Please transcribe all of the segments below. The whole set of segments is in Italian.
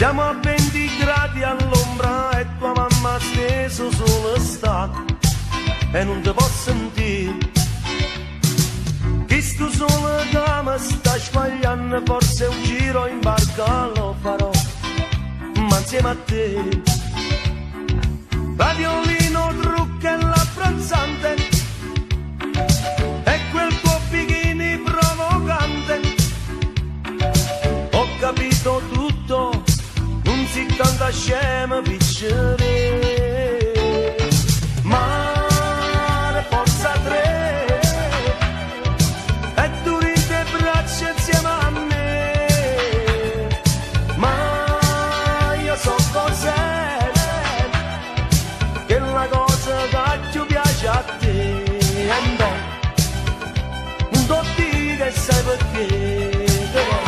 Siamo a 20 gradi all'ombra e tua mamma steso solo sta e non ti posso sentire. Che sto solo che mi sta sbagliando, forse un giro in barca lo farò, ma insieme a te. La violino, trucca e l'abbracciante e quel tuo bikini provocante. Ho capito tutto, non si canta scema piccere. Mare, forza 3 e tu in te braccia insieme a me. Ma io so cos'è, che la cosa che più piace a te. E beh, non ti dico che sai perché, però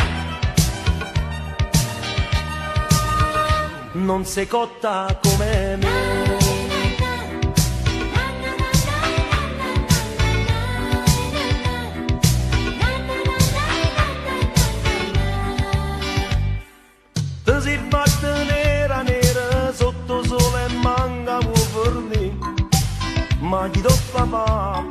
non sei cotta come me. Ti si batte nera nera sotto sole e manca vuoi fornire, ma chi do papà?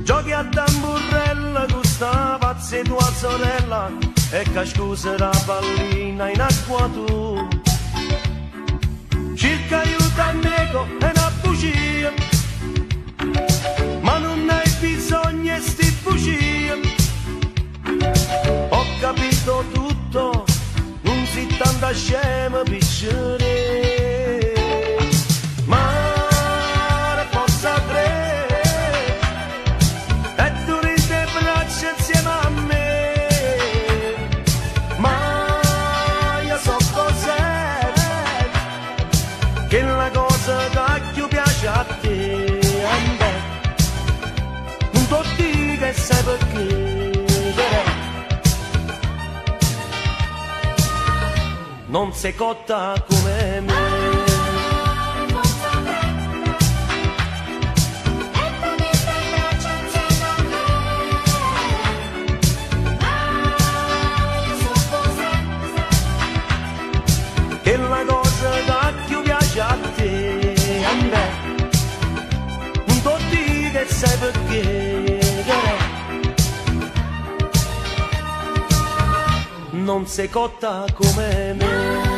Giochi a tamburella con sta pazza tua sorella e che scusa la pallina in acqua tu. Cerca aiuto a nego e una bugia, ma non hai bisogno di sti bugie. Ho capito tutto, non si tanta scema piccere. Mare, forza 3 e tu in te braccia insieme a me. Ma io so cos'è, che la cosa che più piace a te. E beh, non ti dico che sai perché, però non sei cotta come me. Che la cosa che più piace a te. E beh, non ti dico che sai perché, però non sei cotta come me.